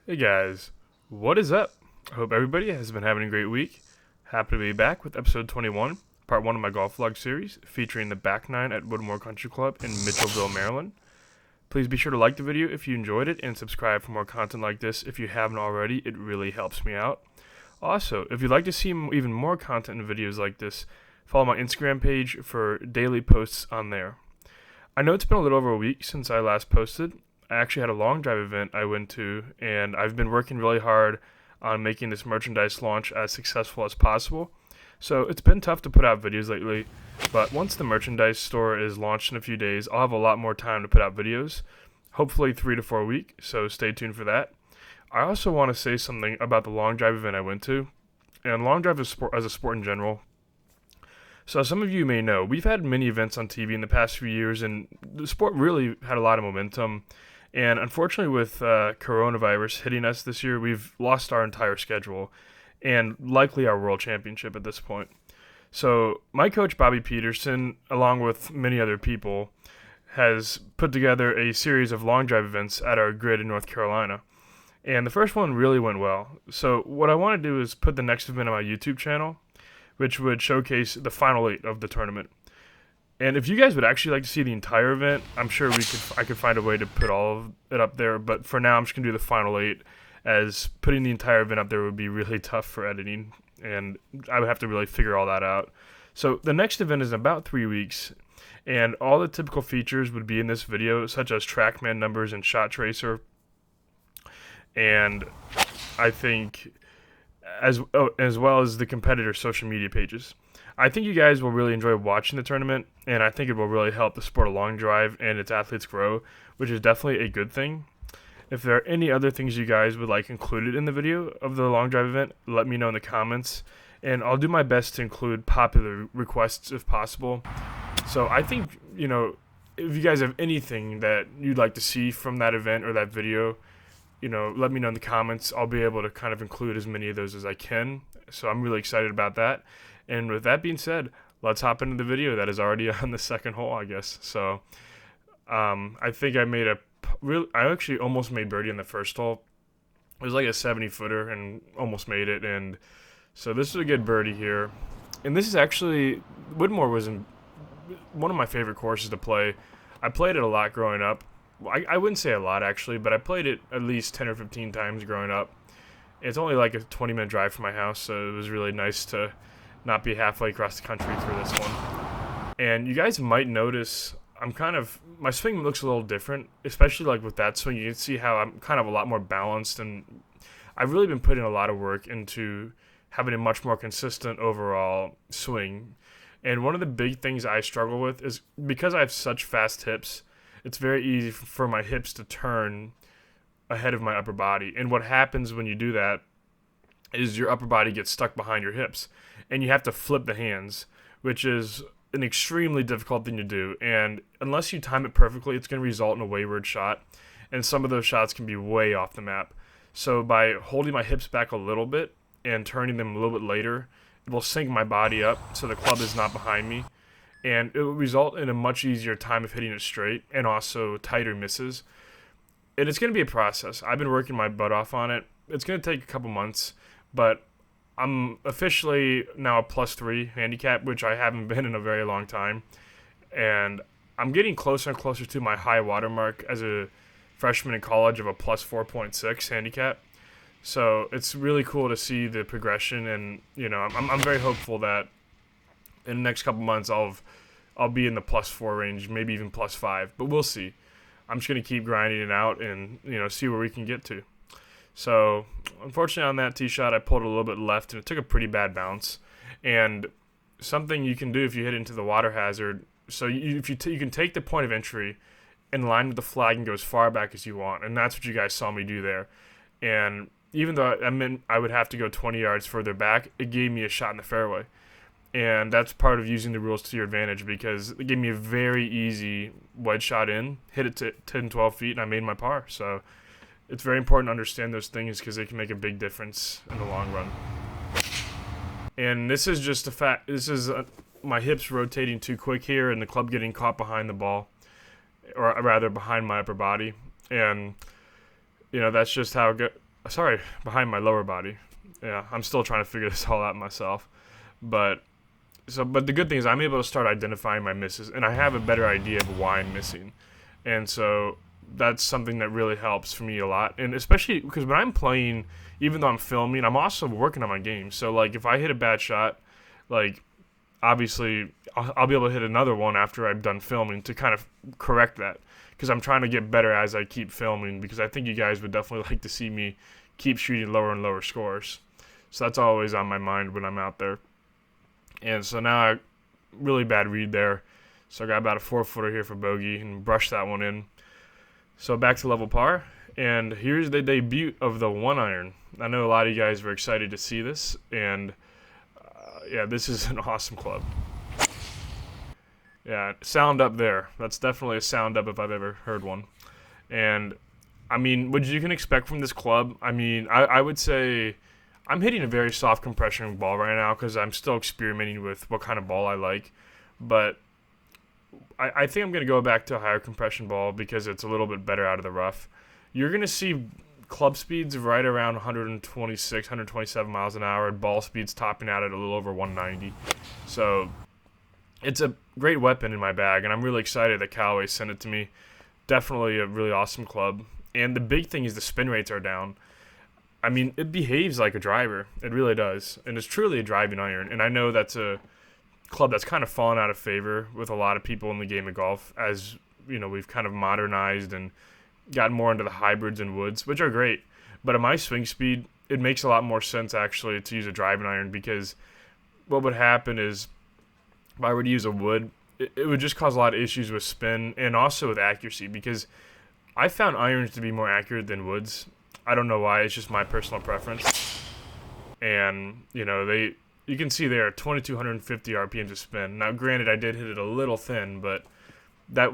Hey guys, what is up? I hope everybody has been having a great week. Happy to be back with episode 21, part 1 of my golf vlog series, featuring the back nine at Woodmore Country Club in Mitchellville, Maryland. Please be sure to like the video if you enjoyed it and subscribe for more content like this if you haven't already. It really helps me out. Also, if you'd like to see even more content and videos like this, follow my Instagram page for daily posts on there. I know it's been a little over a week since I last posted. I actually had a long drive event I went to, and I've been working really hard on making this merchandise launch as successful as possible. So it's been tough to put out videos lately, but once the merchandise store is launched in a few days, I'll have a lot more time to put out videos, hopefully 3 to 4 a week, so stay tuned for that. I also want to say something about the long drive event I went to, and long drive as a sport in general. So as some of you may know, we've had many events on TV in the past few years, and the sport really had a lot of momentum. And unfortunately, with coronavirus hitting us this year, we've lost our entire schedule and likely our world championship at this point. So my coach, Bobby Peterson, along with many other people, has put together a series of long drive events at our grid in North Carolina. And the first one really went well. So what I want to do is put the next event on my YouTube channel, which would showcase the final 8 of the tournament. And if you guys would actually like to see the entire event, I'm sure I could find a way to put all of it up there. But for now, I'm just gonna do the final 8, as putting the entire event up there would be really tough for editing, and I would have to really figure all that out. So the next event is in about 3 weeks, and all the typical features would be in this video, such as TrackMan numbers and shot tracer, and I think as well as the competitor social media pages. I think you guys will really enjoy watching the tournament, and I think it will really help the sport of long drive and its athletes grow, which is definitely a good thing. If there are any other things you guys would like included in the video of the long drive event, let me know in the comments, and I'll do my best to include popular requests if possible. So I think, if you guys have anything that you'd like to see from that event or that video, let me know in the comments. I'll be able to kind of include as many of those as I can. So I'm really excited about that. And with that being said, let's hop into the video that is already on the second hole, I guess. So I think I actually almost made birdie in the first hole. It was like a 70-footer and almost made it. And so this is a good birdie here. And this is actually, Woodmore was one of my favorite courses to play. I played it a lot growing up. I wouldn't say a lot, actually, but I played it at least 10 or 15 times growing up. It's only like a 20-minute drive from my house, so it was really nice to not be halfway across the country for this one. And you guys might notice my swing looks a little different, especially like with that swing. You can see how I'm kind of a lot more balanced, and I've really been putting a lot of work into having a much more consistent overall swing. And one of the big things I struggle with is because I have such fast hips, it's very easy for my hips to turn ahead of my upper body. And what happens when you do that is your upper body gets stuck behind your hips, and you have to flip the hands, which is an extremely difficult thing to do. And unless you time it perfectly, it's going to result in a wayward shot, and some of those shots can be way off the map. So by holding my hips back a little bit and turning them a little bit later, it will sink my body up so the club is not behind me, and it will result in a much easier time of hitting it straight and also tighter misses. And it's going to be a process. I've been working my butt off on it. It's going to take a couple months, but I'm officially now a +3 handicap, which I haven't been in a very long time. And I'm getting closer and closer to my high watermark as a freshman in college of a +4.6 handicap. So it's really cool to see the progression, and I'm very hopeful that in the next couple months I'll be in the +4 range, maybe even +5, but we'll see. I'm just going to keep grinding it out and see where we can get to. So unfortunately on that tee shot, I pulled a little bit left, and it took a pretty bad bounce. And something you can do if you hit into the water hazard, so you can take the point of entry in line with the flag and go as far back as you want, and that's what you guys saw me do there. And even though I would have to go 20 yards further back, it gave me a shot in the fairway. And that's part of using the rules to your advantage, because it gave me a very easy wedge shot in, hit it to 10, 12 feet, and I made my par. So it's very important to understand those things, because they can make a big difference in the long run. And this is just a fact. This is my hips rotating too quick here, and the club getting caught behind the ball, or rather behind my upper body. And that's just how sorry, behind my lower body. Yeah, I'm still trying to figure this all out myself. But but the good thing is I'm able to start identifying my misses, and I have a better idea of why I'm missing. And so that's something that really helps for me a lot. And especially because when I'm playing, even though I'm filming, I'm also working on my game. So like if I hit a bad shot, like obviously I'll be able to hit another one after I've done filming to kind of correct that, because I'm trying to get better as I keep filming, because I think you guys would definitely like to see me keep shooting lower and lower scores. So that's always on my mind when I'm out there. And so now I really bad read there. So I got about a 4-footer here for bogey and brushed that one in. So back to level par. And here's the debut of the 1-iron. I know a lot of you guys were excited to see this. And yeah, this is an awesome club. Yeah, sound up there. That's definitely a sound up if I've ever heard one. And I mean, what you can expect from this club, I mean, I would say I'm hitting a very soft compression ball right now because I'm still experimenting with what kind of ball I like. But I think I'm going to go back to a higher compression ball because it's a little bit better out of the rough. You're going to see club speeds right around 126, 127 miles an hour, and ball speeds topping out at a little over 190. So it's a great weapon in my bag, and I'm really excited that Callaway sent it to me. Definitely a really awesome club. And the big thing is the spin rates are down. I mean, it behaves like a driver. It really does. And it's truly a driving iron. And I know that's a club that's kind of fallen out of favor with a lot of people in the game of golf, as you know, we've kind of modernized and gotten more into the hybrids and woods, which are great. But at my swing speed, it makes a lot more sense actually to use a driving iron, because what would happen is if I were to use a wood, it would just cause a lot of issues with spin and also with accuracy, because I found irons to be more accurate than woods. I don't know why. It's just my personal preference. And, you know, you can see there 2,250 RPMs of spin. Now, granted, I did hit it a little thin, but that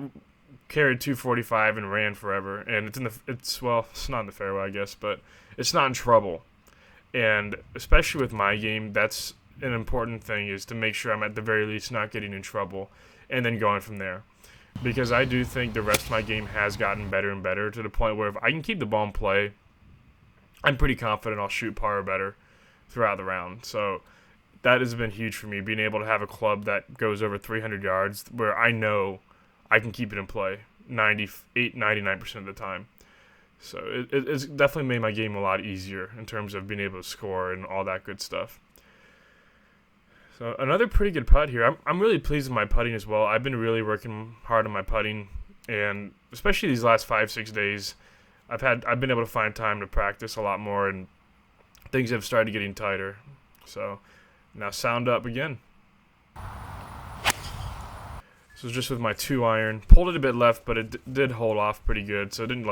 carried 245 and ran forever. And it's not in the fairway, I guess, but it's not in trouble. And especially with my game, that's an important thing, is to make sure I'm at the very least not getting in trouble and then going from there. Because I do think the rest of my game has gotten better and better to the point where if I can keep the ball in play, I'm pretty confident I'll shoot par or better throughout the round. So that has been huge for me, being able to have a club that goes over 300 yards where I know I can keep it in play 98, 99% of the time. So it's definitely made my game a lot easier in terms of being able to score and all that good stuff. So another pretty good putt here. I'm really pleased with my putting as well. I've been really working hard on my putting, and especially these last 5-6 days, I've been able to find time to practice a lot more, and things have started getting tighter. So now sound up again. This was just with my 2-iron. Pulled it a bit left, but it did hold off pretty good. So it didn't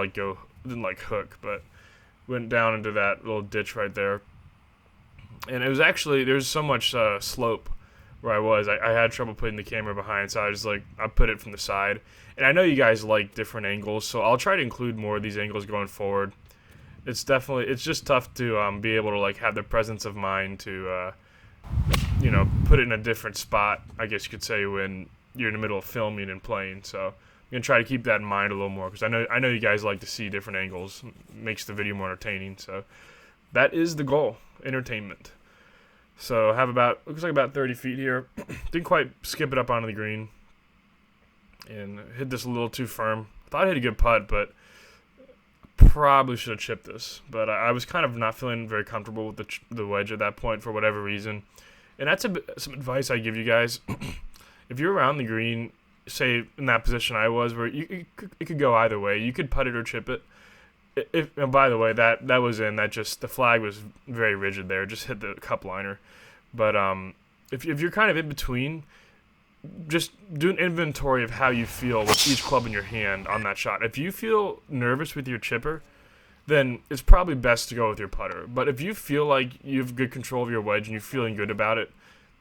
hook, but went down into that little ditch right there. And it was actually, there's so much slope where I was. I had trouble putting the camera behind, so I put it from the side. And I know you guys like different angles, so I'll try to include more of these angles going forward. It's just tough to be able to like have the presence of mind to, put it in a different spot, I guess you could say, when you're in the middle of filming and playing. So I'm going to try to keep that in mind a little more, because I know you guys like to see different angles. It makes the video more entertaining, so that is the goal. Entertainment. So I have looks like about 30 feet here. Didn't quite skip it up onto the green, and hit this a little too firm. Thought I hit a good putt, but probably should have chipped this. But I was kind of not feeling very comfortable with the wedge at that point for whatever reason. And that's some advice I give you guys. If you're around the green, say in that position I was, where it could go either way. You could putt it or chip it. And by the way, that was in. The flag was very rigid there. Just hit the cup liner. But if you're kind of in between, just do an inventory of how you feel with each club in your hand on that shot. If you feel nervous with your chipper, then it's probably best to go with your putter. But if you feel like you have good control of your wedge and you're feeling good about it,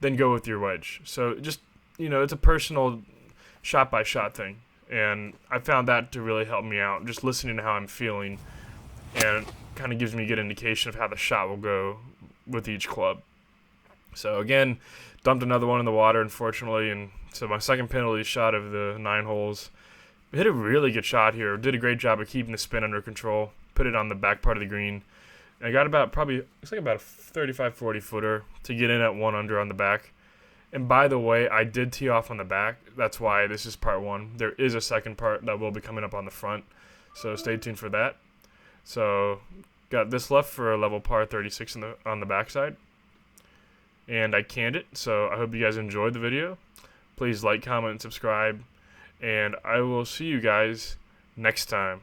then go with your wedge. So just, it's a personal shot-by-shot thing. And I found that to really help me out, just listening to how I'm feeling, and kind of gives me a good indication of how the shot will go with each club. So again, dumped another one in the water, unfortunately, and so my second penalty shot of the 9 holes. Hit a really good shot here. Did a great job of keeping the spin under control. Put it on the back part of the green. And I got about looks like about a 35-40 footer to get in at 1 under on the back. And by the way, I did tee off on the back. That's why this is part 1. There is a second part that will be coming up on the front, so stay tuned for that. So got this left for a level par 36 on the backside. And I canned it, so I hope you guys enjoyed the video. Please like, comment, and subscribe. And I will see you guys next time.